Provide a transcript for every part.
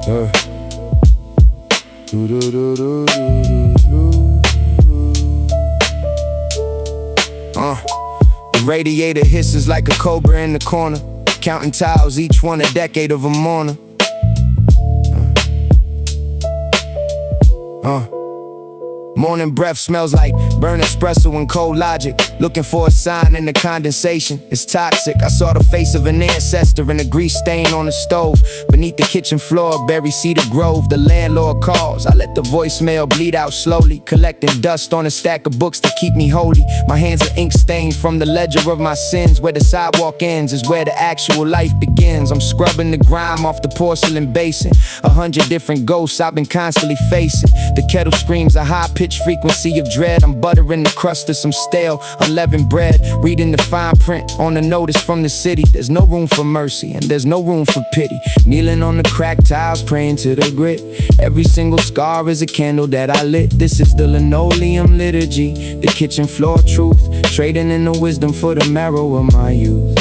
The radiator hisses like a cobra in the corner, counting tiles, each one a decade of a mourner. Morning breath smells like burnt espresso and cold logic. Looking for a sign in the condensation, it's toxic. I saw the face of an ancestor in a grease stain on the stove. Beneath the kitchen floor, berry cedar grove. The landlord calls, I let the voicemail bleed out slowly, collecting dust on a stack of books to keep me holy. My hands are ink stained from the ledger of my sins. Where the sidewalk ends is where the actual life begins. I'm scrubbing the grime off the porcelain basin. 100 different ghosts I've been constantly facing. The kettle screams a high-pitched frequency of dread. I'm buttering the crust of some stale, unleavened bread. Reading the fine print on the notice from the city. There's no room for mercy and there's no room for pity. Kneeling on the cracked tiles, praying to the grit. Every single scar is a candle that I lit. This is the Linoleum Liturgy, the kitchen floor truth. Trading in the wisdom for the marrow of my youth.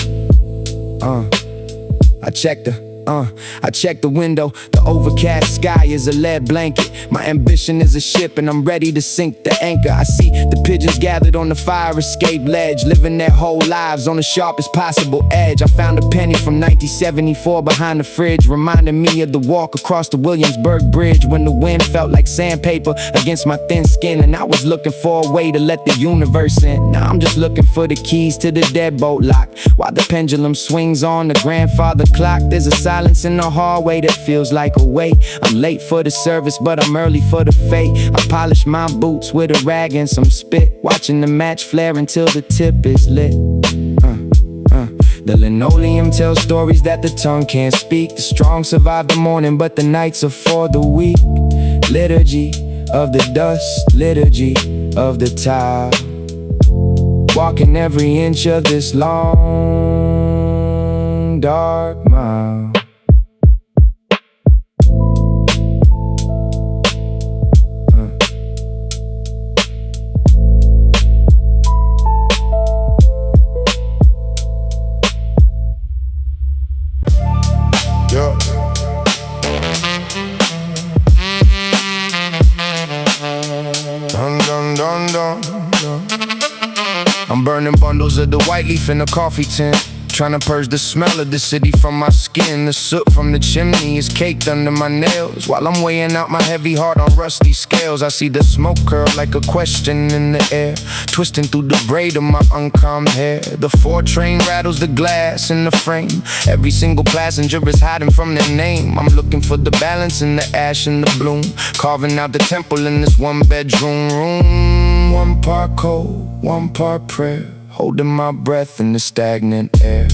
I check the window, the overcast sky is a lead blanket. My ambition is a ship and I'm ready to sink the anchor. I see the pigeons gathered on the fire escape ledge, living their whole lives on the sharpest possible edge. I found a penny from 1974 behind the fridge, reminding me of the walk across the Williamsburg Bridge, when the wind felt like sandpaper against my thin skin, and I was looking for a way to let the universe in. Now I'm just looking for the keys to the deadbolt lock, while the pendulum swings on the grandfather clock. There's a silence in the hallway that feels like a wait. I'm late for the service, but I'm early for the fate. I polish my boots with a rag and some spit, watching the match flare until the tip is lit. The linoleum tells stories that the tongue can't speak. The strong survive the morning, but the nights are for the weak. Liturgy of the dust, liturgy of the tile. Walking every inch of this long, dark mile. I'm burning bundles of the white leaf in a coffee tin, trying to purge the smell of the city from my skin. The soot from the chimney is caked under my nails, while I'm weighing out my heavy heart on rusty scales. I see the smoke curl like a question in the air, twisting through the braid of my uncombed hair. The 4 train rattles the glass in the frame. Every single passenger is hiding from their name. I'm looking for the balance in the ash and the bloom, carving out the temple in this 1-bedroom room. 1 part cold, 1 part prayer, holding my breath in the stagnant air.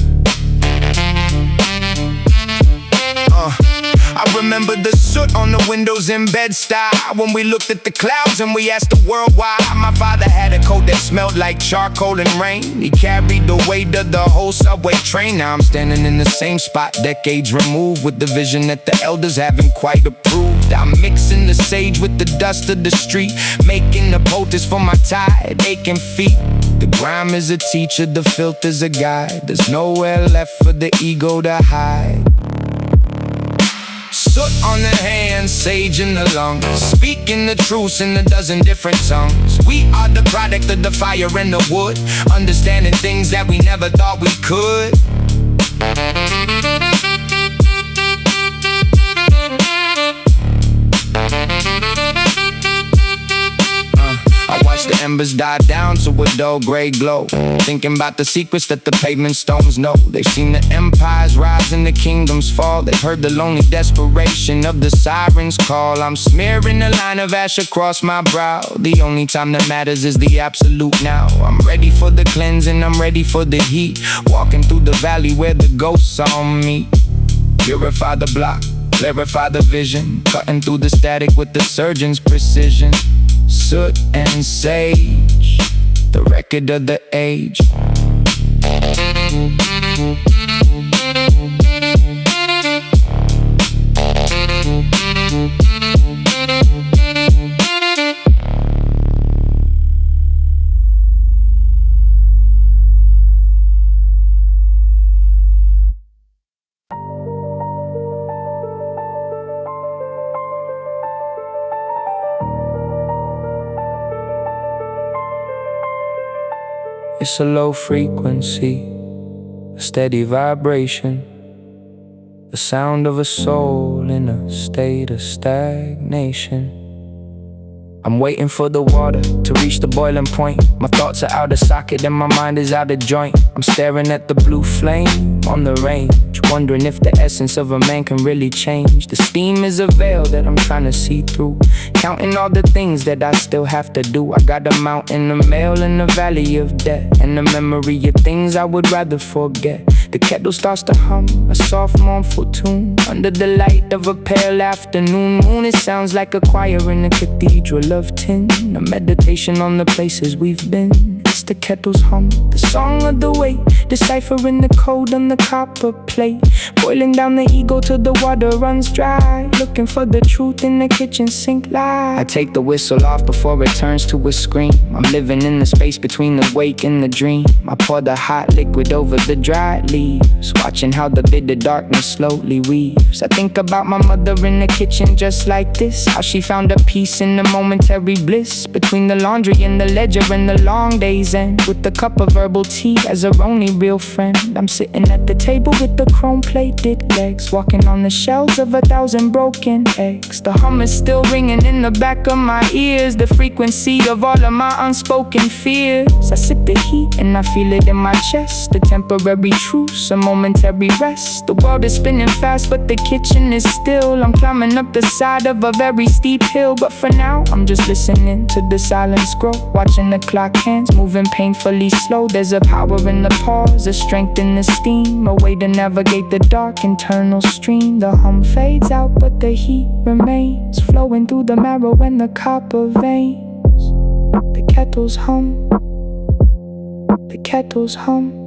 I remember the soot on the windows in Bed-Stuy, when we looked at the clouds and we asked the world why. My father had a coat that smelled like charcoal and rain. He carried the weight of the whole subway train. Now I'm standing in the same spot, decades removed, with the vision that the elders haven't quite approved. I'm mixing the sage with the dust of the street, making the poultice for my tired, aching feet. The grime is a teacher, the filth is a guide. There's nowhere left for the ego to hide. Soot on the hands, sage in the lungs, speaking the truth in a dozen different tongues. We are the product of the fire and the wood, understanding things that we never thought we could. I watch the embers die down to a dull gray glow, thinking about the secrets that the pavement stones know. They've seen the empires rise and the kingdoms fall. They've heard the lonely desperation of the sirens call. I'm smearing a line of ash across my brow. The only time that matters is the absolute now. I'm ready for the cleansing, I'm ready for the heat, walking through the valley where the ghosts on me. Purify the block, clarify the vision, cutting through the static with the surgeon's precision. Soot and sage, the record of the age. It's a low frequency, a steady vibration, the sound of a soul in a state of stagnation. I'm waiting for the water to reach the boiling point. My thoughts are out of socket and my mind is out of joint. I'm staring at the blue flame on the range, wondering if the essence of a man can really change. The steam is a veil that I'm trying to see through, counting all the things that I still have to do. I got a mountain of mail in the valley of death, and a memory of things I would rather forget. The kettle starts to hum, a soft mournful tune, under the light of a pale afternoon moon. It sounds like a choir in a cathedral of tin, a meditation on the places we've been. It's the kettle's hum, the song of the way, deciphering the code on the copper plate, boiling down the ego till the water runs dry, looking for the truth in the kitchen sink light. I take the whistle off before it turns to a scream. I'm living in the space between the wake and the dream. I pour the hot liquid over the dried leaves, watching how the bitter darkness slowly weaves. I think about my mother in the kitchen just like this, how she found a peace in the momentary bliss, between the laundry and the ledger and the long days end, with a cup of herbal tea as her only real friend. I'm sitting at the table with the chrome-plated legs, walking on the shelves of 1,000 broken eggs. The hum is still ringing in the back of my ears, the frequency of all of my unspoken fears. I sip the heat and I feel it in my chest, a temporary truce, a momentary rest. The world is spinning fast but the kitchen is still. I'm climbing up the side of a very steep hill, but for now I'm just listening to the silence grow, watching the clock hands moving painfully slow. There's a power in the pause, a strength in the steam, a way to navigate the dark internal stream. The hum fades out but the heat remains, flowing through the marrow and the copper veins. The kettle's hum, the kettle's hum.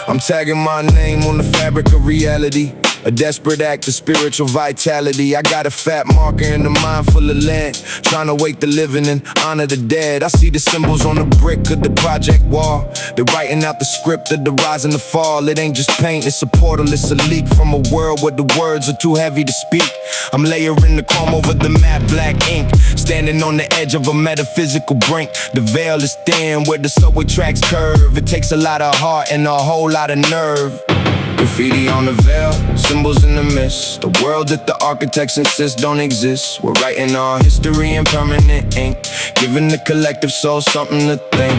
I'm tagging my name on the fabric of reality, a desperate act of spiritual vitality. I got a fat marker in the mind full of land, trying to wake the living and honor the dead. I see the symbols on the brick of the project wall, they're writing out the script of the rise and the fall. It ain't just paint, it's a portal, it's a leak from a world where the words are too heavy to speak. I'm layering the chrome over the matte black ink, standing on the edge of a metaphysical brink. The veil is thin where the subway tracks curve. It takes a lot of heart and a whole lot of nerve. Graffiti on the veil, symbols in the mist, the world that the architects insist don't exist. We're writing our history in permanent ink, giving the collective soul something to think.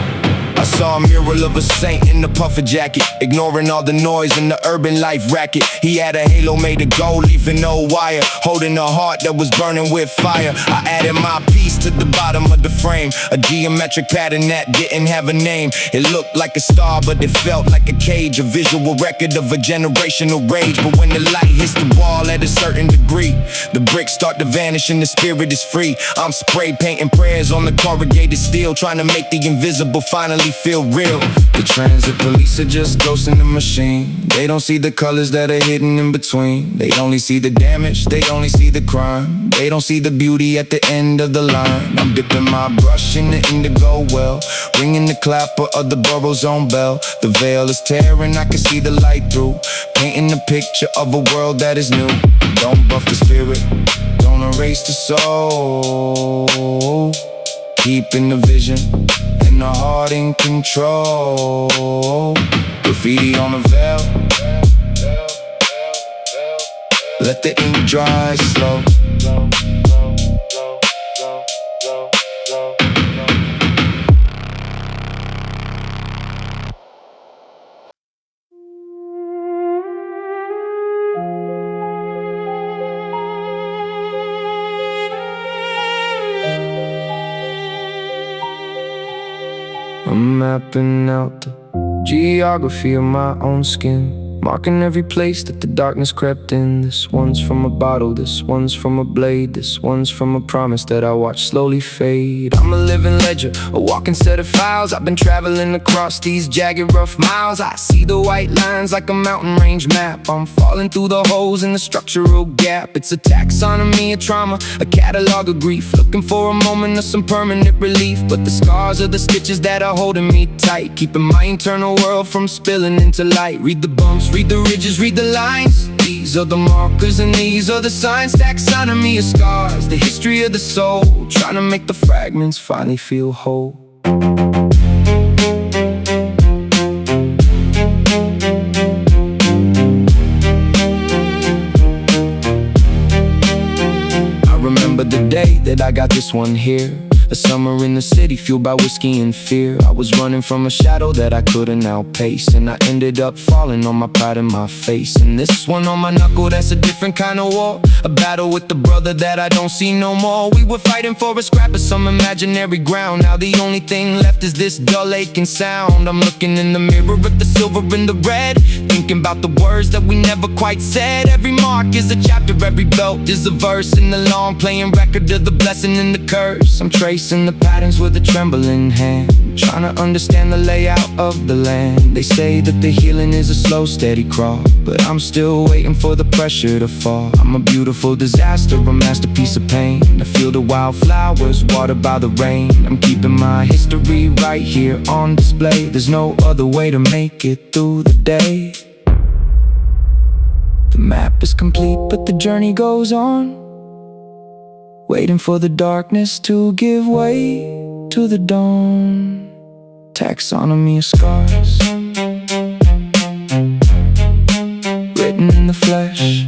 I saw a mural of a saint in a puffer jacket, ignoring all the noise in the urban life racket. He had a halo made of gold, leafing no wire, holding a heart that was burning with fire. I added my piece to the bottom of the frame, a geometric pattern that didn't have a name. It looked like a star but it felt like a cage, a visual record of a generational rage. But when the light hits the wall at a certain degree, the bricks start to vanish and the spirit is free. I'm spray painting prayers on the corrugated steel, trying to make the invisible finally feel real. The transit police are just ghosts in the machine. They don't see the colors that are hidden in between. They only see the damage, they only see the crime. They don't see the beauty at the end of the line. I'm dipping my brush in the indigo well, ringing the clapper of the borough's own bell. The veil is tearing, I can see the light through, painting a picture of a world that is new. Don't buff the spirit, don't erase the soul, keeping the vision and the heart in control. Graffiti on the veil, let the ink dry slow. I'm mapping out the geography of my own skin, marking every place that the darkness crept in. This one's from a bottle, this one's from a blade, this one's from a promise that I watched slowly fade. I'm a living ledger, a walking set of files. I've been traveling across these jagged rough miles. I see the white lines like a mountain range map. I'm falling through the holes in the structural gap. It's a taxonomy of trauma, a catalog of grief, looking for a moment of some permanent relief. But the scars are the stitches that are holding me tight, keeping my internal world from spilling into light. Read the bumps, read the ridges, read the lines. These are the markers and these are the signs. Taxonomy of scars, the history of the soul, trying to make the fragments finally feel whole. I remember the day that I got this one here. A summer in the city fueled by whiskey and fear. I was running from a shadow that I couldn't outpace, and I ended up falling on my pride and my face. And this one on my knuckle, that's a different kind of war. A battle with the brother that I don't see no more. We were fighting for a scrap of some imaginary ground. Now the only thing left is this dull aching sound. I'm looking in the mirror at the silver and the red, thinking about the words that we never quite said. Every mark is a chapter, every belt is a verse in the long playing record of the blessing and the curse. I'm tracing the patterns with a trembling hand, trying to understand the layout of the land. They say that the healing is a slow, steady crawl, but I'm still waiting for the pressure to fall. I'm a beautiful disaster, a masterpiece of pain. I feel the wildflowers watered by the rain. I'm keeping my history right here on display. There's no other way to make it through the day. The map is complete, but the journey goes on, waiting for the darkness to give way to the dawn. Taxonomy of scars, written in the flesh.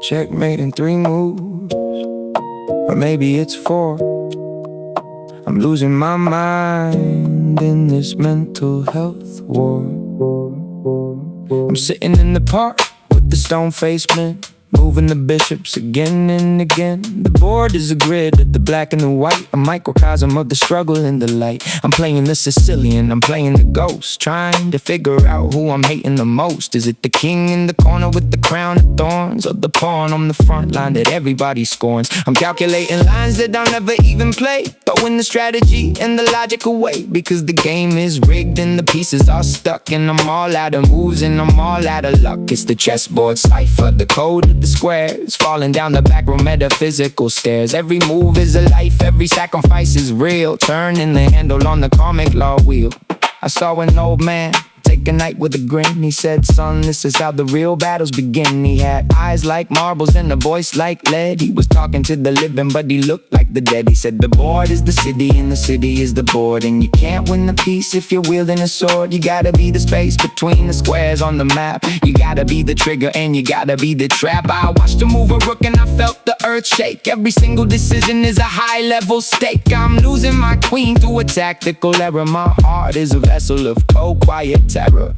Checkmate in 3 moves, or maybe it's 4. I'm losing my mind in this mental health war. I'm sitting in the park with the stone facement, moving the bishops again and again. The board is a grid of the black and the white, a microcosm of the struggle and the light. I'm playing the Sicilian, I'm playing the ghost, trying to figure out who I'm hating the most. Is it the king in the corner with the crown of thorns, or the pawn on the front line that everybody scorns? I'm calculating lines that I'll never even play, throwing the strategy and the logic away, because the game is rigged and the pieces are stuck, and I'm all out of moves and I'm all out of luck. It's the chessboard cipher, the code of the squares, falling down the back room metaphysical stairs. Every move is a life, every sacrifice is real, turning the handle on the karmic law wheel. I saw an old man take a night with a grin. He said, son, this is how the real battles begin. He had eyes like marbles and a voice like lead. He was talking to the living, but he looked like the dead. He said, the board is the city and the city is the board, and you can't win the peace if you're wielding a sword. You gotta be the space between the squares on the map. You gotta be the trigger and you gotta be the trap. I watched him move a rook and I felt the earth shake. Every single decision is a high-level stake. I'm losing my queen through a tactical error. My heart is a vessel of cold, quiet terror.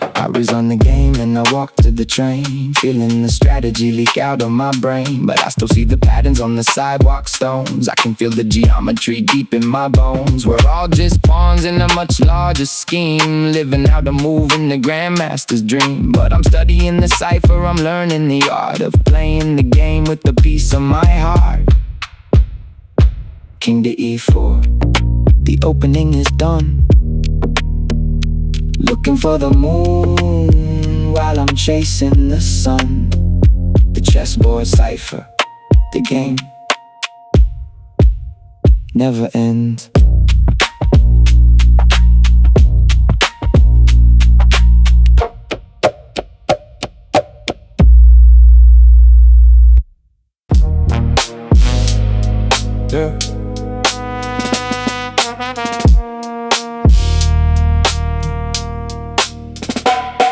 I resign the game and I walk to the train, feeling the strategy leak out of my brain. But I still see the patterns on the sidewalk stones. I can feel the geometry deep in my bones. We're all just pawns in a much larger scheme, living out a move in the grandmaster's dream. But I'm studying the cipher, I'm learning the art of playing the game with the piece of my heart. King to E4, the opening is done. Looking for the moon while I'm chasing the sun. The chessboard cipher, the game never ends. Yeah.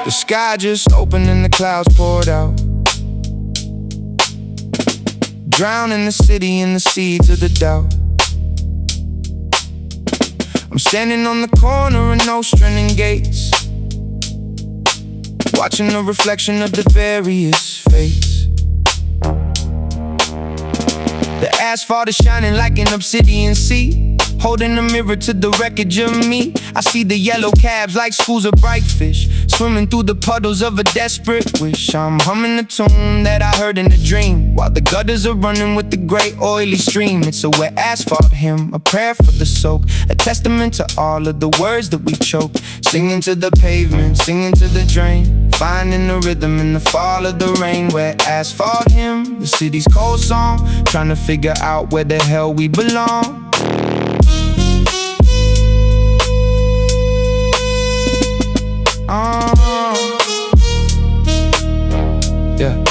The sky just opened and the clouds poured out, drowning the city in the seeds of the doubt. I'm standing on the corner of Nostrand and Gates, watching the reflection of the various fates. The asphalt is shining like an obsidian sea, holding a mirror to the wreckage of me. I see the yellow cabs like schools of bright fish, swimming through the puddles of a desperate wish. I'm humming a tune that I heard in a dream, while the gutters are running with the great oily stream. It's a wet asphalt hymn, a prayer for the soak, a testament to all of the words that we choke. Singing to the pavement, singing to the drain, finding the rhythm in the fall of the rain. Wet asphalt hymn, the city's cold song, trying to figure out where the hell we belong. Yeah.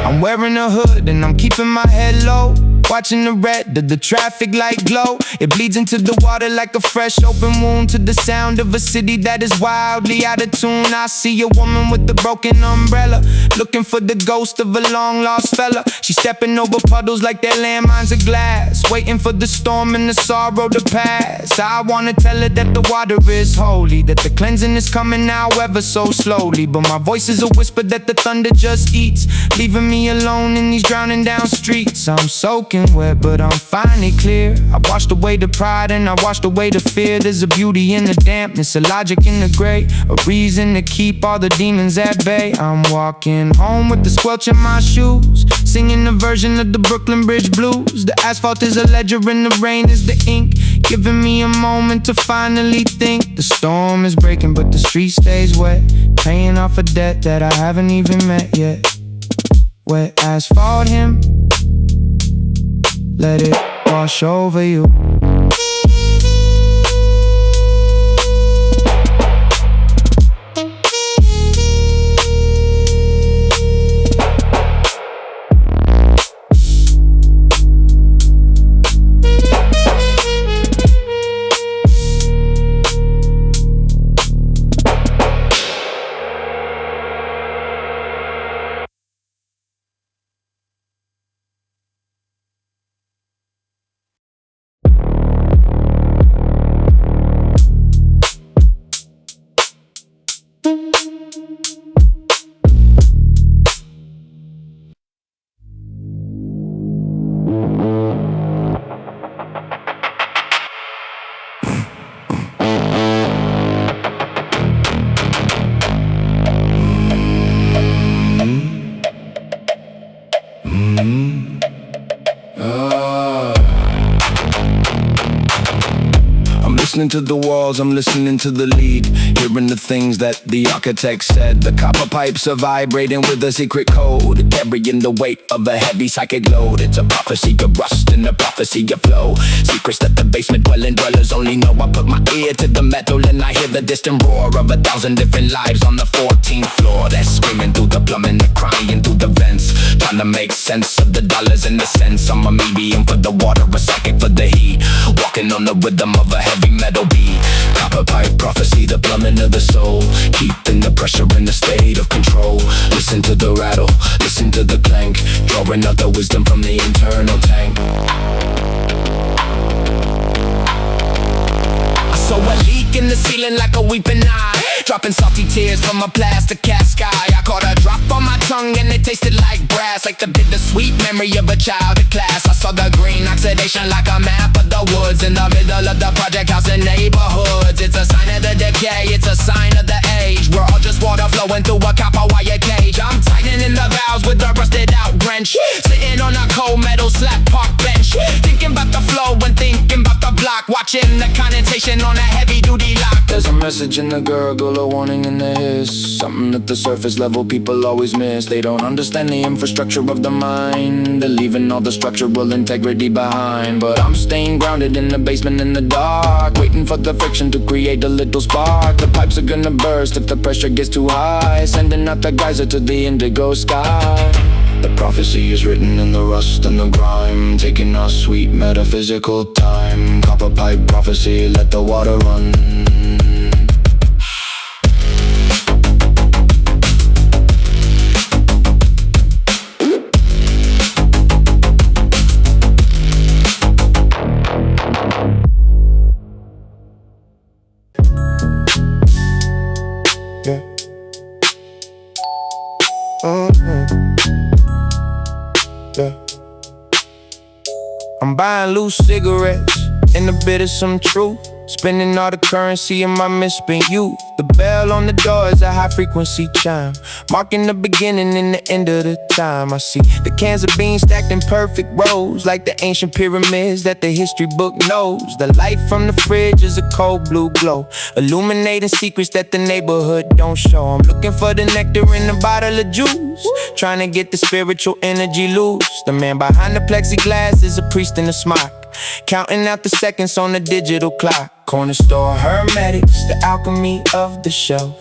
I'm wearing a hood and I'm keeping my head low, watching the red of the traffic light glow. It bleeds into the water like a fresh open wound, to the sound of a city that is wildly out of tune. I see a woman with a broken umbrella, looking for the ghost of a long lost fella. She's stepping over puddles like they're landmines of glass, waiting for the storm and the sorrow to pass. I wanna tell her that the water is holy, that the cleansing is coming now ever so slowly, but my voice is a whisper that the thunder just eats, leaving me alone in these drowning down streets. I'm soaking wet, but I'm finally clear. I washed away the pride and I washed away the fear. There's a beauty in the dampness, a logic in the gray, a reason to keep all the demons at bay. I'm walking home with the squelch in my shoes, singing a version of the Brooklyn Bridge Blues. The asphalt is a ledger and the rain is the ink, giving me a moment to finally think. The storm is breaking but the street stays wet, paying off a debt that I haven't even met yet. Wet asphalt hymn, let it wash over you. Listening to the walls, I'm listening to the lead, hearing the things that the architect said. The copper pipes are vibrating with a secret code, carrying the weight of a heavy psychic load. It's a prophecy of rust and a prophecy of flow, secrets that the basement dwellers only know. I put my ear to the metal and I hear the distant roar of 1,000 different lives on the 14th floor. They're screaming through the plumbing, they're crying through the vents, trying to make sense of the dollars and the cents. I'm a medium for the water, a psychic for the heat, walking on the rhythm of a heavy metal beat. Copper pipe prophecy, the plumbing of the soul, keeping the pressure in a state of control. Listen to the rattle, listen to the clank, drawing out the wisdom from the internal tank. I saw a leak in the ceiling like a weeping eye, dropping salty tears from a plastic cat sky. I caught a drop on my tongue and it tasted like brass, like the bittersweet memory of a child in class. I saw the green oxidation like a map of the woods, in the middle of the project house and neighborhoods. It's a sign of the decay, it's a sign of the age. We're all just water flowing through a copper wire cage. I'm tightening the valves with a rusted out wrench, sitting on a cold metal slab park bench, thinking about the flow and thinking about the block, watching the condensation on a heavy duty lock. There's a message in the gurgle, a warning in the hiss, something at the surface level people always miss. They don't understand the infrastructure of the mind, they're leaving all the structural integrity behind. But I'm staying grounded in the basement in the dark, waiting for the friction to create a little spark. The pipes are gonna burst if the pressure gets too high, sending out the geyser to the indigo sky. The prophecy is written in the rust and the grime, taking our sweet metaphysical time. Copper pipe prophecy, let the water run. Yeah. I'm buying loose cigarettes and a bit of some truth. Spending all the currency in my misspent youth. The bell on the door is a high-frequency chime, marking the beginning and the end of the time. I see the cans of beans stacked in perfect rows, like the ancient pyramids that the history book knows. The light from the fridge is a cold blue glow, illuminating secrets that the neighborhood don't show. I'm looking for the nectar in a bottle of juice, trying to get the spiritual energy loose. The man behind the plexiglass is a priest in a smock, counting out the seconds on the digital clock. Corner store Hermetics, the alchemy of the shelf.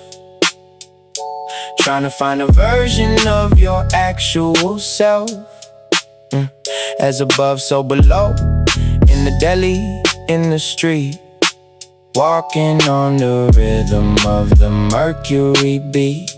Trying to find a version of your actual self. As above, so below. In the deli, in the street. Walking on the rhythm of the Mercury beat.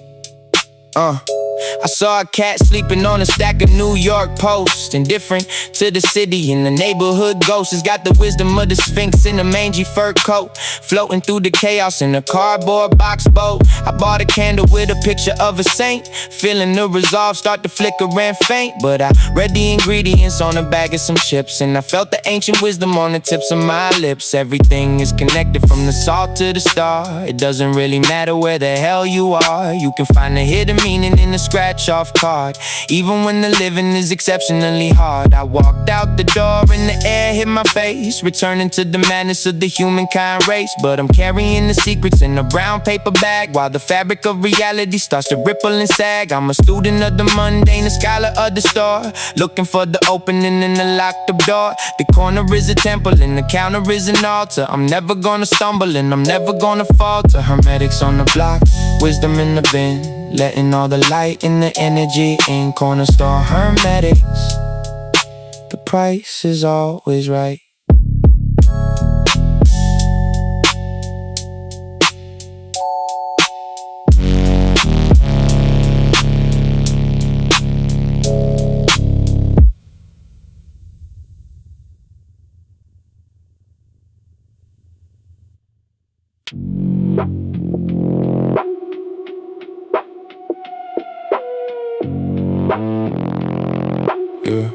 I saw a cat sleeping on a stack of New York Post. Indifferent to the city and the neighborhood ghost has got the wisdom of the Sphinx in a mangy fur coat, floating through the chaos in a cardboard box boat. I bought a candle with a picture of a saint, feeling the resolve start to flicker and faint. But I read the ingredients on a bag of some chips, and I felt the ancient wisdom on the tips of my lips. Everything is connected from the salt to the star. It doesn't really matter where the hell you are. You can find the hidden meaning in the scratch-off card, even when the living is exceptionally hard. I walked out the door and the air hit my face, returning to the madness of the humankind race. But I'm carrying the secrets in a brown paper bag, while the fabric of reality starts to ripple and sag. I'm a student of the mundane, a scholar of the store, looking for the opening in the locked up door. The corner is a temple and the counter is an altar. I'm never gonna stumble and I'm never gonna falter. Hermetics on the block, wisdom in the bin, letting all the light and the energy in. Corner store Hermetics, the price is always right. Yeah.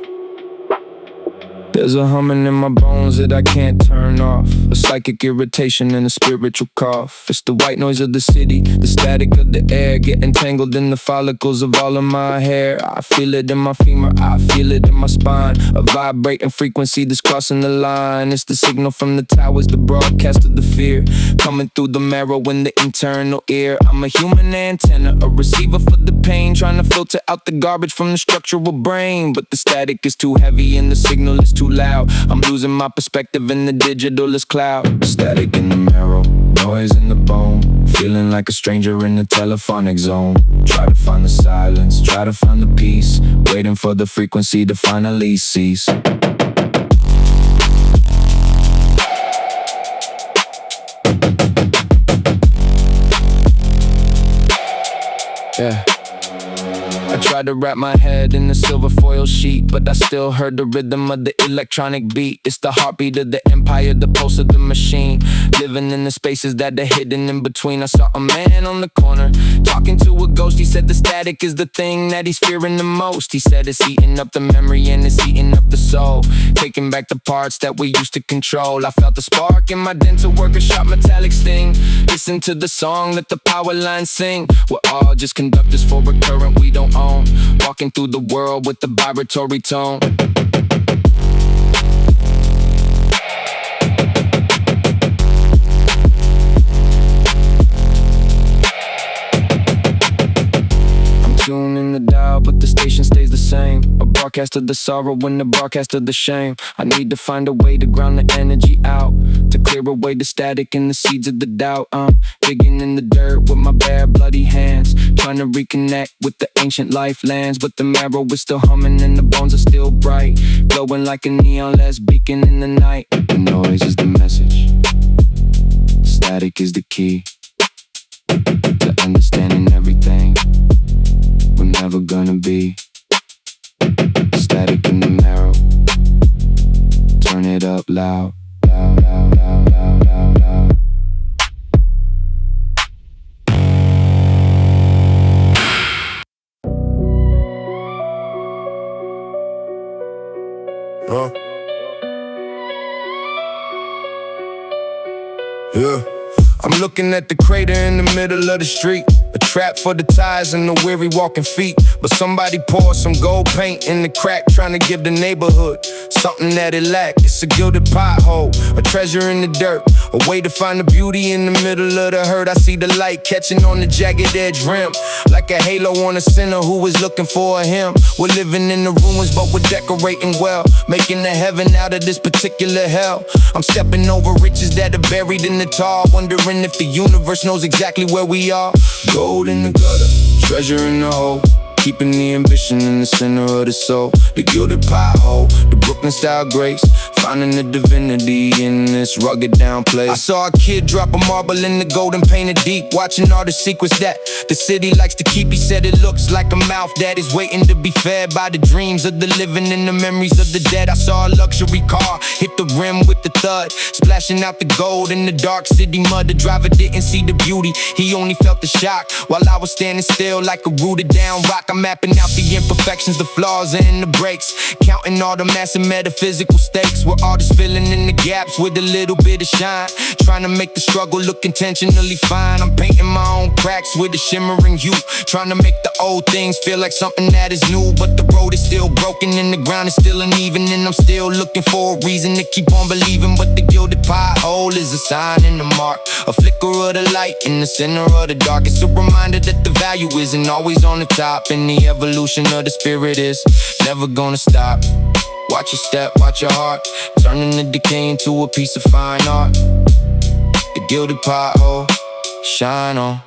There's a humming in my bones that I can't turn off, a psychic irritation and a spiritual cough. It's the white noise of the city, the static of the air, getting tangled in the follicles of all of my hair. I feel it in my femur, I feel it in my spine, a vibrating frequency that's crossing the line. It's the signal from the towers, the broadcast of the fear, coming through the marrow in the internal ear. I'm a human antenna, a receiver for the pain, trying to filter out the garbage from the structural brain. But the static is too heavy and the signal is too loud. I'm losing my perspective and the digital is cloud. Static in the marrow, noise in the bone, feeling like a stranger in the telephonic zone. Try to find the silence, try to find the peace, waiting for the frequency to finally cease. Yeah. I tried to wrap my head in a silver foil sheet, but I still heard the rhythm of the electronic beat. It's the heartbeat of the empire, the pulse of the machine, living in the spaces that are hidden in between. I saw a man on the corner, talking to a ghost. He said the static is the thing that he's fearing the most. He said it's eating up the memory and it's eating up the soul, taking back the parts that we used to control. I felt the spark in my dental worker shop metallic sting. Listen to the song that the power lines sing. We're all just conductors for a current we don't own, walking through the world with the vibratory tone. I'm tuning the dial, but the station stays the same. A broadcast of the sorrow and a broadcast of the shame. I need to find a way to ground the energy out, to clear away the static and the seeds of the doubt. I'm digging in the dirt with my bare bloody hands, trying to reconnect with the ancient lifelands. But the marrow is still humming and the bones are still bright, glowing like a neon-less beacon in the night. The noise is the message, static is the key to understanding everything we're never gonna be. Static in the marrow, turn it up loud, loud, loud, loud, loud, loud, loud. Yeah. I'm looking at the crater in the middle of the street, a trap for the tires and the weary walking feet. But somebody poured some gold paint in the crack, trying to give the neighborhood something that it lacked. It's a gilded pothole, a treasure in the dirt, a way to find the beauty in the middle of the hurt. I see the light catching on the jagged edge rim, like a halo on a sinner who was looking for a hymn. We're living in the ruins, but we're decorating well, making a heaven out of this particular hell. I'm stepping over riches that are buried in the tar, wondering if the universe knows exactly where we are. Gold in the gutter, treasure in the hole, keeping the ambition in the center of the soul. The gilded pothole, the Brooklyn style grace, finding the divinity in this rugged down place. I saw a kid drop a marble in the golden painted deep, watching all the secrets that the city likes to keep. He said it looks like a mouth that is waiting to be fed by the dreams of the living and the memories of the dead. I saw a luxury car hit the rim with the thud, splashing out the gold in the dark city mud. The driver didn't see the beauty, he only felt the shock, while I was standing still like a rooted down rock. I'm mapping out the imperfections, the flaws and the breaks, counting all the massive metaphysical stakes. We're all just filling in the gaps with a little bit of shine, trying to make the struggle look intentionally fine. I'm painting my own cracks with a shimmering hue, trying to make the old things feel like something that is new. But the road is still broken and the ground is still uneven, and I'm still looking for a reason to keep on believing. But the gilded pothole is a sign and a mark, a flicker of the light in the center of the dark. It's a reminder that the value isn't always on the top, and the evolution of the spirit is never gonna stop. Watch your step, watch your heart, turning the decay into a piece of fine art. The gilded pothole, shine on.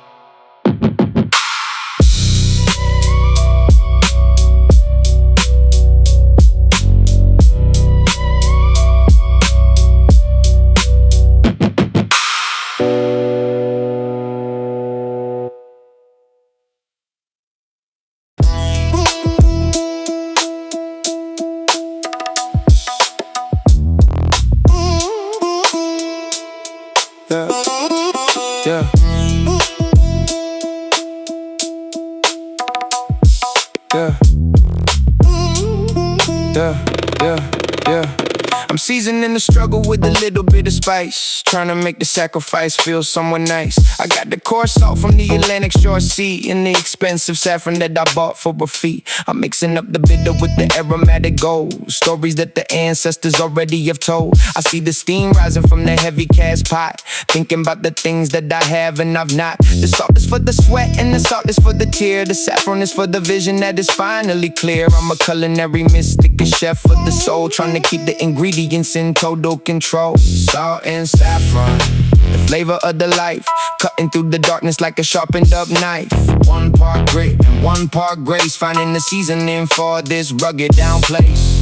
Yeah. I'm seasoning the struggle with a little bit of spice, trying to make the sacrifice feel somewhat nice. I got the coarse salt from the Atlantic Shore Sea and the expensive saffron that I bought for a fee. I'm mixing up the bitter with the aromatic gold, stories that the ancestors already have told. I see the steam rising from the heavy cast pot, thinking about the things that I have and I've not. The salt is for the sweat and the salt is for the tear. The saffron is for the vision that is finally clear. I'm a culinary mystic, a chef for the soul, trying to keep the ingredients in total control. Salt and saffron, the flavor of the life, cutting through the darkness like a sharpened up knife. One part grit and one part grace, finding the seasoning for this rugged down place.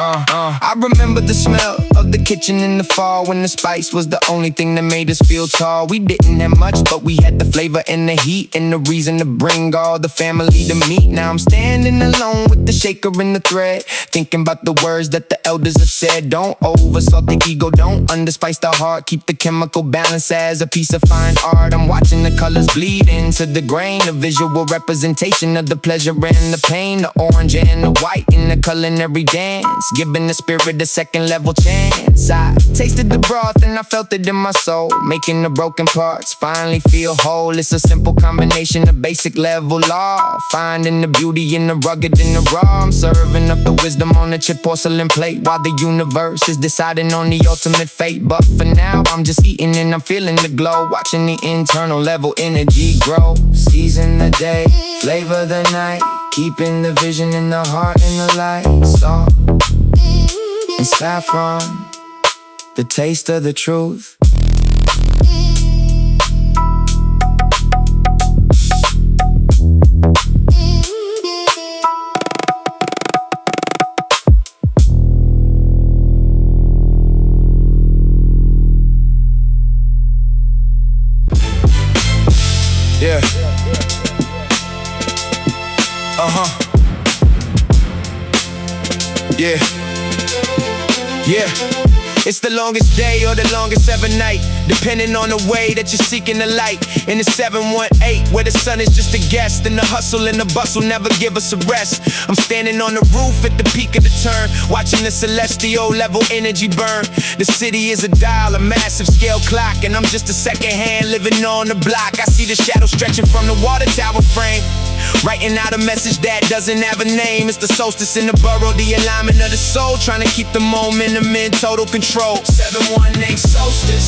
I remember the smell of the kitchen in the fall, when the spice was the only thing that made us feel tall. We didn't have much, but we had the flavor and the heat, and the reason to bring all the family to meet. Now I'm standing alone with the shaker and the thread, thinking about the words that the elders have said. Don't oversalt the ego, don't underspice the heart, keep the chemical balance as a piece of fine art. I'm watching the colors bleed into the grain, a visual representation of the pleasure and the pain. The orange and the white in the culinary dance, giving the spirit a second level chance. I tasted the broth and I felt it in my soul, making the broken parts finally feel whole. It's a simple combination of basic level law, finding the beauty in the rugged and the raw. I'm serving up the wisdom on a chipped porcelain plate, while the universe is deciding on the ultimate fate. But for now I'm just eating and I'm feeling the glow, watching the internal level energy grow. Season the day, flavor the night, keeping the vision in the heart and the light. Salt and saffron, the taste of the truth. Yeah. Yeah. Yeah. It's the longest day or the longest ever night, depending on the way that you're seeking the light. In the 718, where the sun is just a guest, and the hustle and the bustle never give us a rest. I'm standing on the roof at the peak of the turn, watching the celestial level energy burn. The city is a dial, a massive scale clock, and I'm just a second hand living on the block. I see the shadow stretching from the water tower frame, writing out a message that doesn't have a name. It's the solstice in the burrow, the alignment of the soul, trying to keep the momentum in total control. 718 solstice,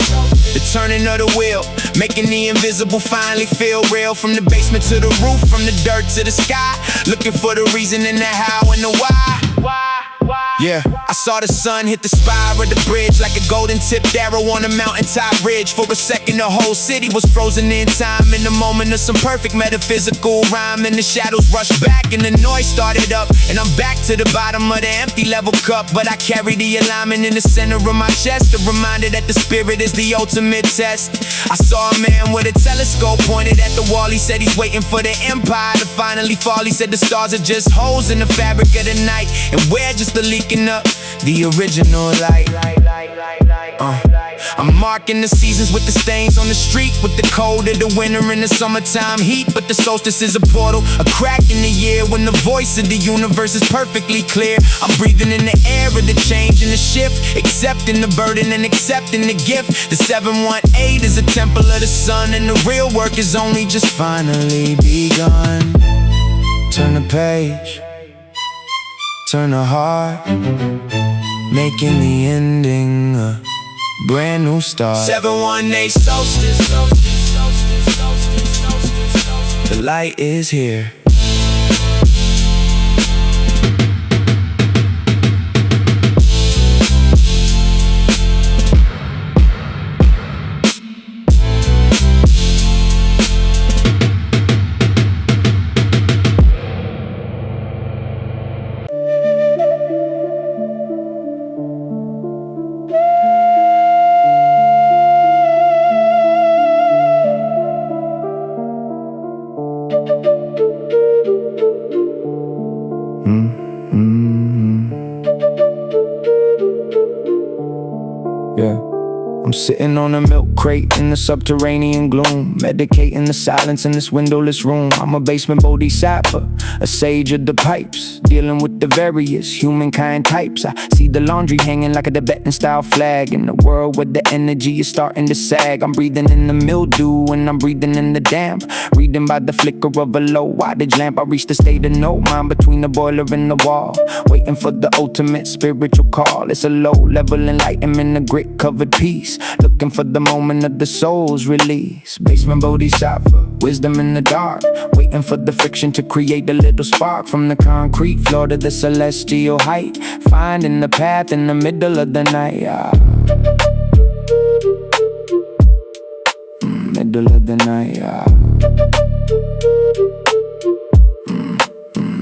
the turning of the wheel, making the invisible finally feel real. From the basement to the roof, from the dirt to the sky, looking for the reason and the how and the why. Yeah, I saw the sun hit the spire of the bridge like a golden tipped arrow on a mountaintop ridge. For a second the whole city was frozen in time, in the moment of some perfect metaphysical rhyme. And the shadows rushed back and the noise started up, and I'm back to the bottom of the empty level cup. But I carry the alignment in the center of my chest, a reminder that the spirit is the ultimate test. I saw a man with a telescope pointed at the wall. He said he's waiting for the empire to finally fall. He said the stars are just holes in the fabric of the night, and we're just the leaking up the original light. I'm marking the seasons with the stains on the street, with the cold of the winter and the summertime heat. But the solstice is a portal, a crack in the year when the voice of the universe is perfectly clear. I'm breathing in the air of the change and the shift, accepting the burden and accepting the gift. The 718 is a temple of the sun, and the real work is only just finally begun. Turn the page, turn the heart, making the ending a brand new start. 718 solstice, the light is here. Yeah, I'm sitting on a milk crate in the subterranean gloom, medicating the silence in this windowless room. I'm a basement Bodhisattva, a sage of the pipes, dealing with the various humankind types. I see the laundry hanging like a Tibetan style flag in a world where the energy is starting to sag. I'm breathing in the mildew and I'm breathing in the damp, reading by the flicker of a low wattage lamp. I reach the state of no mind between the boiler and the wall, waiting for the ultimate spiritual call. It's a low level enlightenment, a grit covered peace, looking for the moment of the soul's release. Basement Bodhisattva, wisdom in the dark, waiting for the friction to create a little spark. From the concrete floor to the celestial height, finding the path in the middle of the night. Middle of the night.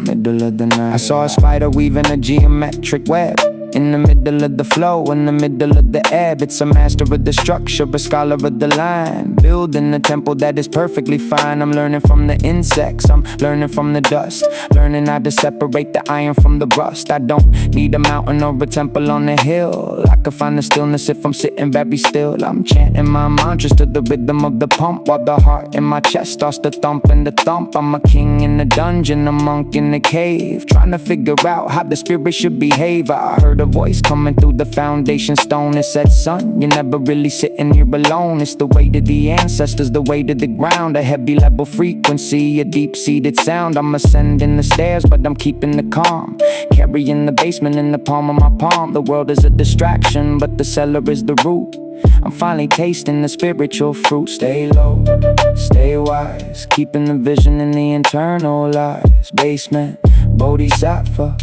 Middle of the night. I saw a spider weaving a geometric web in the middle of the flow, in the middle of the ebb. It's a master of the structure, a scholar of the line, building a temple that is perfectly fine. I'm learning from the insects, I'm learning from the dust, learning how to separate the iron from the rust. I don't need a mountain or a temple on a hill, I can find the stillness if I'm sitting very still. I'm chanting my mantras to the rhythm of the pump, while the heart in my chest starts to thump and the thump. I'm a king in the dungeon, a monk in the cave, trying to figure out how the spirit should behave. I heard a voice coming through the foundation stone. It said, son, you're never really sitting here alone. It's the weight of the ancestors, the weight of the ground, a heavy level frequency, a deep-seated sound. I'm ascending the stairs, but I'm keeping the calm, carrying the basement in the palm of my palm. The world is a distraction, but the cellar is the root. I'm finally tasting the spiritual fruit. Stay low, stay wise, keeping the vision in the internal eyes. Basement Bodhisattva,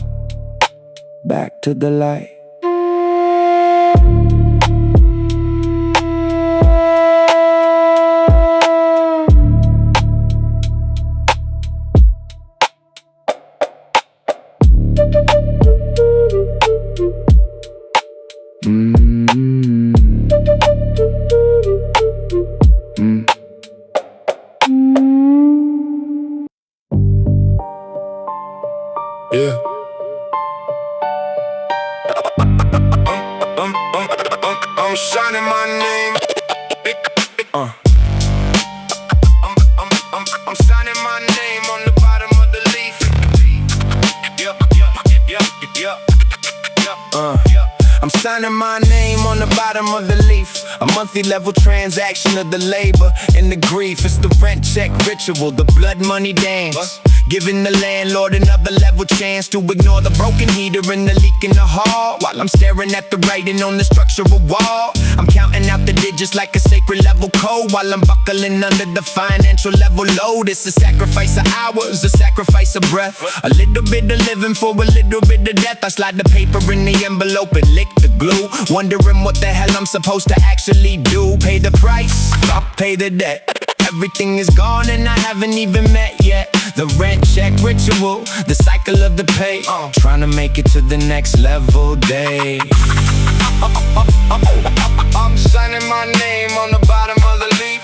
back to the light. signing my name. I'm signing my name on the bottom of the leaf. I'm signing my name on the bottom of the leaf. A monthly level transaction of the labor and the grief. It's the rent check ritual, the blood money dance. Giving the landlord another level chance to ignore the broken heater and the leak in the hall. While I'm staring at the writing on the structural wall, I'm counting out the digits like a sacred level code. While I'm buckling under the financial level load. It's a sacrifice of hours, a sacrifice of breath. A little bit of living for a little bit of death. I slide the paper in the envelope and lick the glue, wondering what the hell I'm supposed to actually do. Pay the price, I'll pay the debt. Everything is gone and I haven't even met yet. The rent check ritual, the cycle of the pay. Trying to make it to the next level day. I'm signing my name on the bottom of the leaf.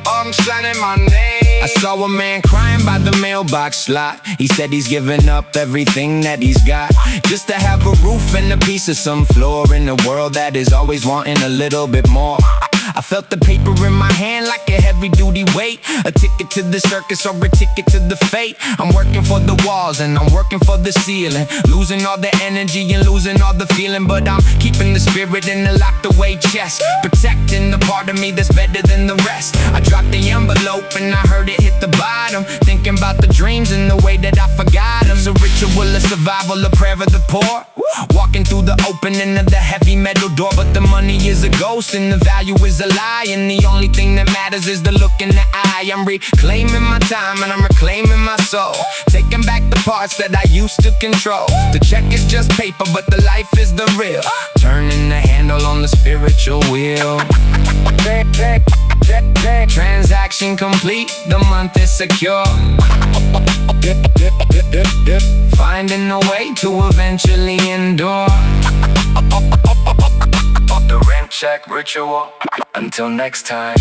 I'm signing my name. I saw a man crying by the mailbox slot. He said he's giving up everything that he's got just to have a roof and a piece of some floor in a world that is always wanting a little bit more. I felt the paper in my hand like a heavy-duty weight. A ticket to the circus or a ticket to the fate. I'm working for the walls and I'm working for the ceiling. Losing all the energy and losing all the feeling. But I'm keeping the spirit in the locked-away chest, protecting the part of me that's better than the rest. I dropped the envelope and I heard it hit the bottom. Thinking about the dreams and the way that I forgot them. It's a ritual of survival, a prayer of the poor. Walking through the opening of the heavy metal door. But the money is a ghost and the value is a lie. And the only thing that matters is the look in the eye. I'm reclaiming my time and I'm reclaiming my soul. Taking back the parts that I used to control. The check is just paper but the life is the real. Turning the handle on the spiritual wheel. Transaction complete, the month is secure. Finding a way to eventually endure the rent check ritual. Until next time.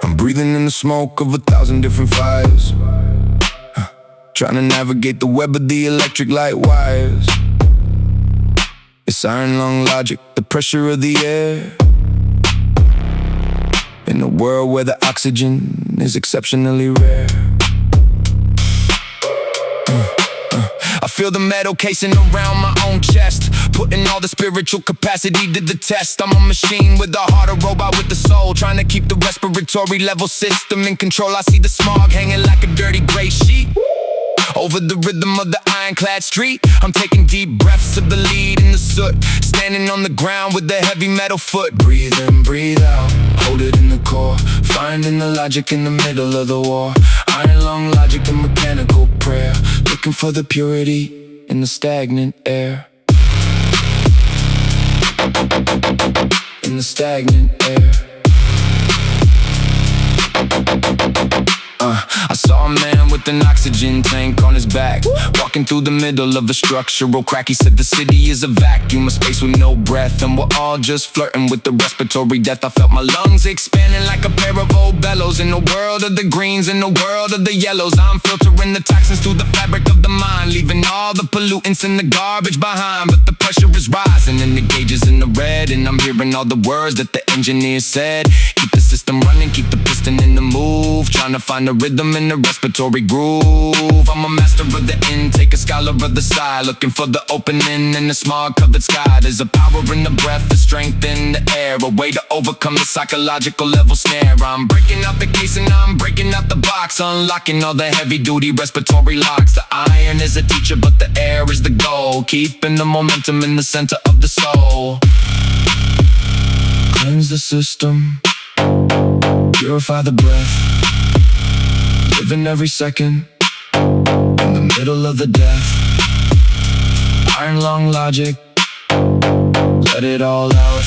I'm breathing in the smoke of 1,000 different fires, trying to navigate the web of the electric light wires. It's iron lung logic, the pressure of the air. In a world where the oxygen is exceptionally rare. I feel the metal casing around my own chest, putting all the spiritual capacity to the test. I'm a machine with a heart, a robot with a soul, trying to keep the respiratory level system in control. I see the smog hanging like a dirty gray sheet over the rhythm of the ironclad street. I'm taking deep breaths of the lead in the soot, standing on the ground with the heavy metal foot. Breathe in, breathe out, hold it in the core, finding the logic in the middle of the war. Iron lung logic and mechanical prayer, looking for the purity in the stagnant air. In the stagnant air. I saw a man with an oxygen tank on his back, walking through the middle of a structural crack. He said the city is a vacuum, a space with no breath, and we're all just flirting with the respiratory death. I felt my lungs expanding like a pair of old bellows. In the world of the greens, in the world of the yellows, I'm filtering the toxins through the fabric of the mind, leaving all the pollutants and the garbage behind. But the pressure is rising and the gauge is in the red, and I'm hearing all the words that the engineer said. Keep the system running, keep the piston in the move, trying to find the rhythm in the respiratory groove. I'm a master of the intake, a scholar of the side, looking for the opening in the smog-covered sky. There's a power in the breath, a strength in the air, a way to overcome the psychological level snare. I'm breaking out the case and I'm breaking out the box, unlocking all the heavy-duty respiratory locks. The iron is a teacher, but the air is the goal, keeping the momentum in the center of the soul. Cleanse the system, purify the breath, living every second in the middle of the death. Iron lung logic, let it all out.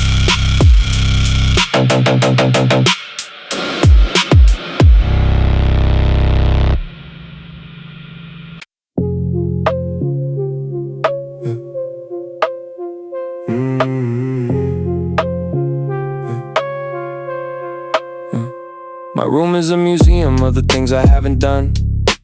is a museum of the things I haven't done.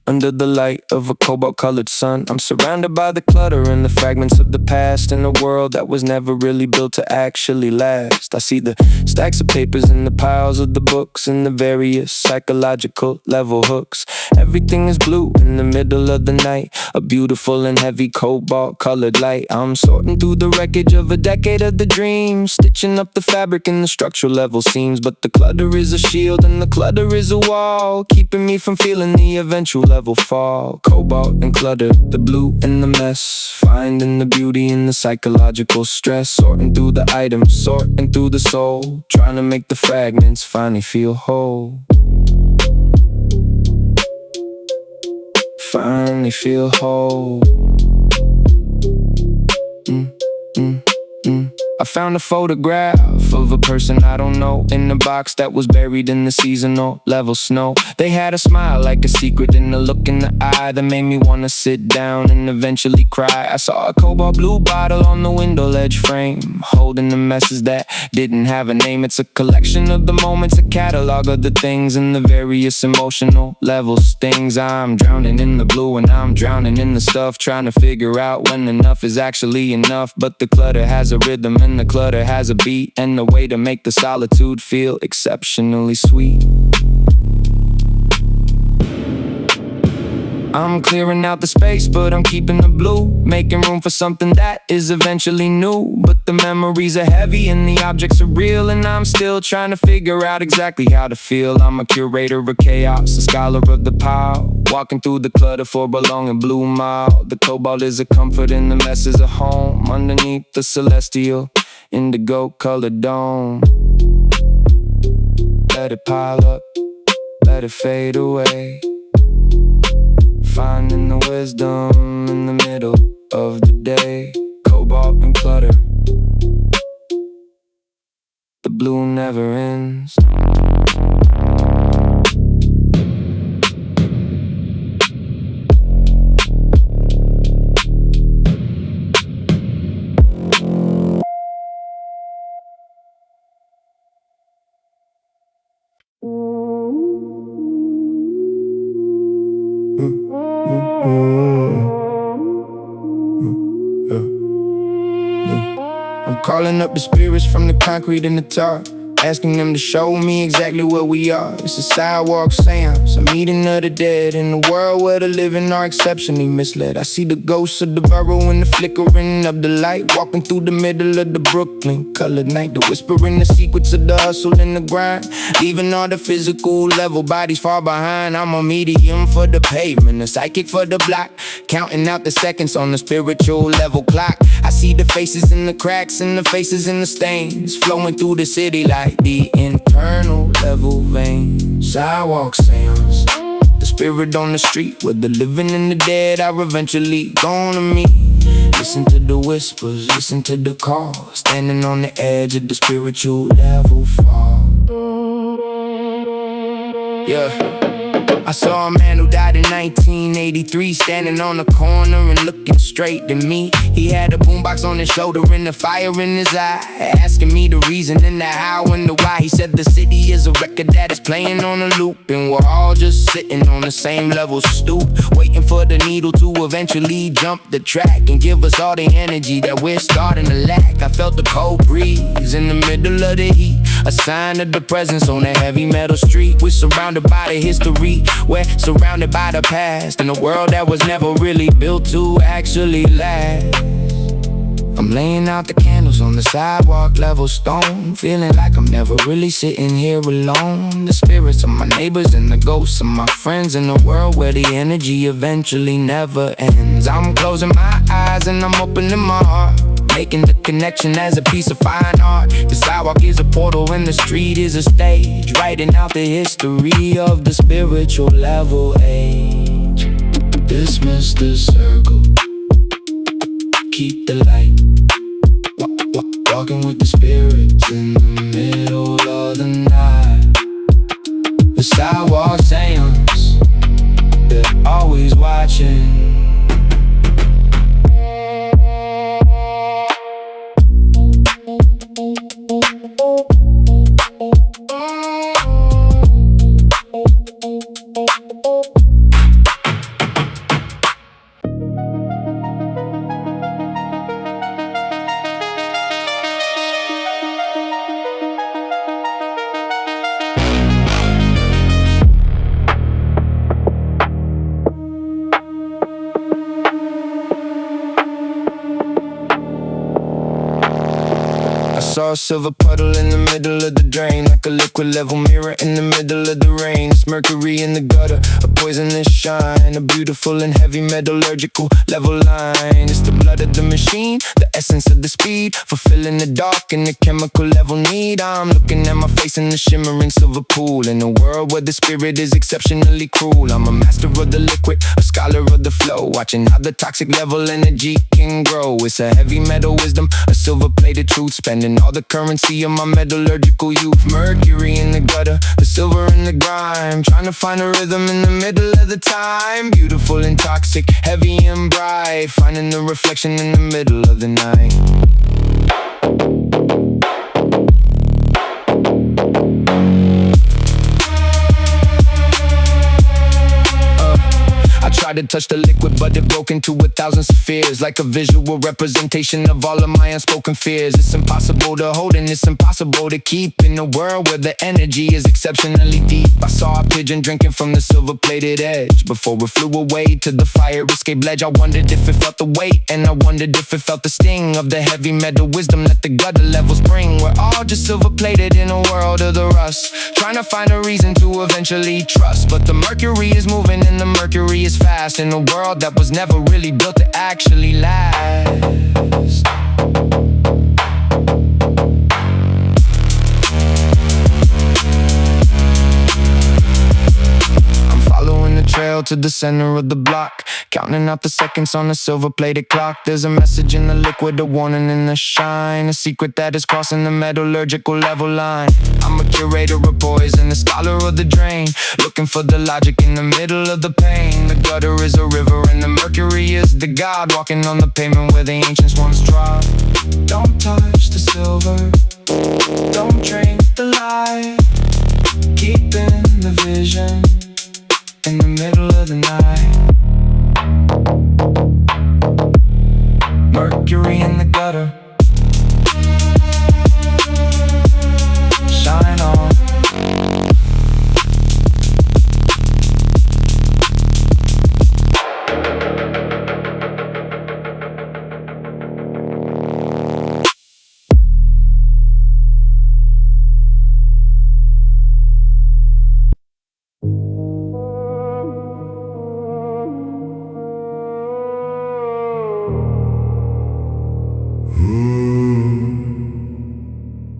Under the light of a cobalt-colored sun, I'm surrounded by the clutter and the fragments of the past in a world that was never really built to actually last. I see the stacks of papers and the piles of the books and the various psychological level hooks. Everything is blue in the middle of the night, a beautiful and heavy cobalt-colored light. I'm sorting through the wreckage of a decade of the dream, stitching up the fabric in the structural level seams. But the clutter is a shield and the clutter is a wall, keeping me from feeling the eventual level fall. Cobalt and clutter, the blue and the mess, finding the beauty in the psychological stress. Sorting through the items, sorting through the soul, trying to make the fragments finally feel whole. Finally feel whole. I found a photograph of a person I don't know in a box that was buried in the seasonal level snow. They had a smile like a secret and a look in the eye that made me wanna sit down and eventually cry. I saw a cobalt blue bottle on the window ledge frame, holding the messes that didn't have a name. It's a collection of the moments, a catalog of the things and the various emotional levels. Things I'm drowning in the blue and I'm drowning in the stuff, trying to figure out when enough is actually enough. But the clutter has a rhythm and the clutter has a beat, and a way to make the solitude feel exceptionally sweet. I'm clearing out the space, but I'm keeping the blue, making room for something that is eventually new. But the memories are heavy and the objects are real, and I'm still trying to figure out exactly how to feel. I'm a curator of chaos, a scholar of the pile, walking through the clutter for a long and blue mile. The cobalt is a comfort and the mess is a home, underneath the celestial indigo colored dome. Let it pile up, let it fade away, finding the wisdom in the middle of the day. Cobalt and clutter, the blue never ends. I'm calling up the spirits from the concrete and the tar, asking them to show me exactly where we are. It's a sidewalk séance, a meeting of the dead in a world where the living are exceptionally misled. I see the ghosts of the borough and the flickering of the light, walking through the middle of the Brooklyn colored night. The whispering the secrets of the hustle and the grind, leaving all the physical level bodies far behind. I'm a medium for the pavement, a psychic for the block, counting out the seconds on the spiritual level clock. I see the faces in the cracks and the faces in the stains, flowing through the city like the internal level vein. Sidewalk Séance, the spirit on the street where the living and the dead are eventually gonna meet. Listen to the whispers, listen to the call, standing on the edge of the spiritual level fall. Yeah, I saw a man who died in 1983, standing on the corner and looking straight at me. He had a boombox on his shoulder and the fire in his eye, asking me the reason and the how and the why. He said the city is a record that is playing on a loop, and we're all just sitting on the same level stoop, waiting for the needle to eventually jump the track and give us all the energy that we're starting to lack. I felt the cold breeze in the middle of the heat, a sign of the presence on that heavy metal street. We're surrounded by the history, we're surrounded by the past, in a world that was never really built to actually last. I'm laying out the candles on the sidewalk level stone, feeling like I'm never really sitting here alone. The spirits of my neighbors and the ghosts of my friends, in a world where the energy eventually never ends. I'm closing my eyes and I'm opening my heart, making the connection as a piece of fine art. The sidewalk is a portal and the street is a stage, writing out the history of the spiritual level age. Dismiss the circle, keep the light, walking with the spirits in the middle of the night. The sidewalk séance, they're always watching. a silver puddle in the middle of the drain, like a liquid level mirror in the middle of the rain. It's mercury in the gutter, a poisonous shine, a beautiful and heavy metallurgical level line. It's the blood of the machine, the essence of the speed, fulfilling the dark and the chemical level need. I'm looking at my face in the shimmering silver pool, in a world where the spirit is exceptionally cruel. I'm a master of the liquid, a scholar of the flow, watching how the toxic level energy can grow. It's a heavy metal wisdom, a silver-plated truth, spending all the currency of my metallurgical youth. Mercury in the gutter, the silver in the grime, trying to find a rhythm in the middle of the time. Beautiful and toxic, heavy and bright, finding the reflection in the middle of the night. I tried to touch the liquid, but it broke into 1,000 spheres, like a visual representation of all of my unspoken fears. It's impossible to hold and it's impossible to keep in a world where the energy is exceptionally deep. I saw a pigeon drinking from the silver-plated edge before it flew away to the fire escape ledge. I wondered if it felt the weight, and I wondered if it felt the sting of the heavy metal wisdom that the gutter levels bring. We're all just silver-plated in a world of the rust, trying to find a reason to eventually trust. But the mercury is moving and the mercury is fast, in a world that was never really built to actually last. I'm following the trail to the center of the block, counting out the seconds on the silver-plated clock. There's a message in the liquid, a warning in the shine, a secret that is crossing the metallurgical level line. I'm a curator of poison, a scholar of the drain, looking for the logic in the middle of the pain. The gutter is a river and the mercury is the god, walking on the pavement where the ancients once trod. Don't touch the silver, don't drink the light, keeping the vision in the middle of the night. Mercury in the gutter, shine on.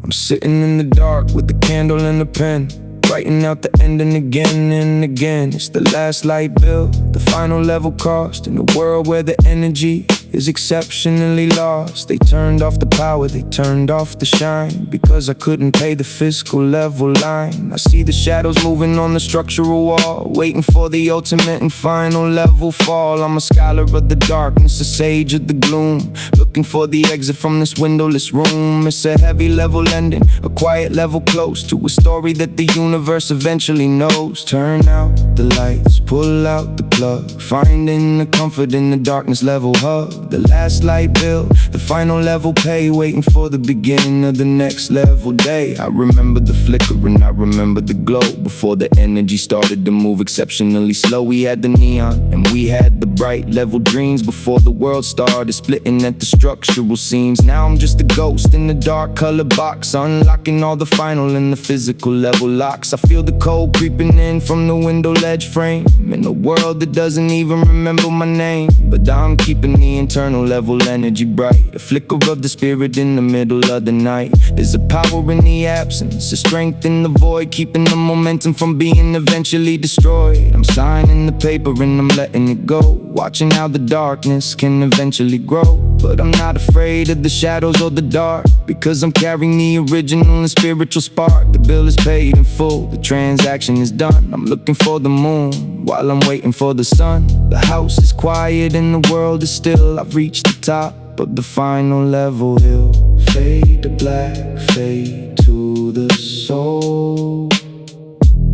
I'm sitting in the dark with the candle and a pen, writing out the ending again and again. It's the last light bill, the final level cost, in a world where the energy is exceptionally lost. They turned off the power, they turned off the shine, because I couldn't pay the fiscal level line. I see the shadows moving on the structural wall, waiting for the ultimate and final level fall. I'm a scholar of the darkness, a sage of the gloom, looking for the exit from this windowless room. It's a heavy level ending, a quiet level close to a story that the universe eventually knows. Turn out the lights, pull out the plug, finding the comfort in the darkness level hub. The last light bill, the final level pay, waiting for the beginning of the next level day. I remember the flicker and I remember the glow, before the energy started to move exceptionally slow. We had the neon and we had the bright level dreams, before the world started splitting at the structural seams. Now I'm just a ghost in the dark color box, unlocking all the final and the physical level locks. I feel the cold creeping in from the window ledge frame, in a world that doesn't even remember my name. But I'm keeping the internal level energy bright, a flicker of the spirit in the middle of the night. There's a power in the absence, a strength in the void, keeping the momentum from being eventually destroyed. I'm signing the paper and I'm letting it go, watching how the darkness can eventually grow. But I'm not afraid of the shadows or the dark, because I'm carrying the original and spiritual spark. The bill is paid in full, the transaction is done. I'm looking for the moon while I'm waiting for the sun. The house is quiet and the world is still. I've reached the top of the final level hill. Fade to black, fade to the soul,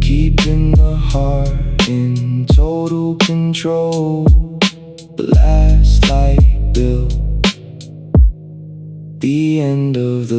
keeping the heart in total control. The last light bill, the end of the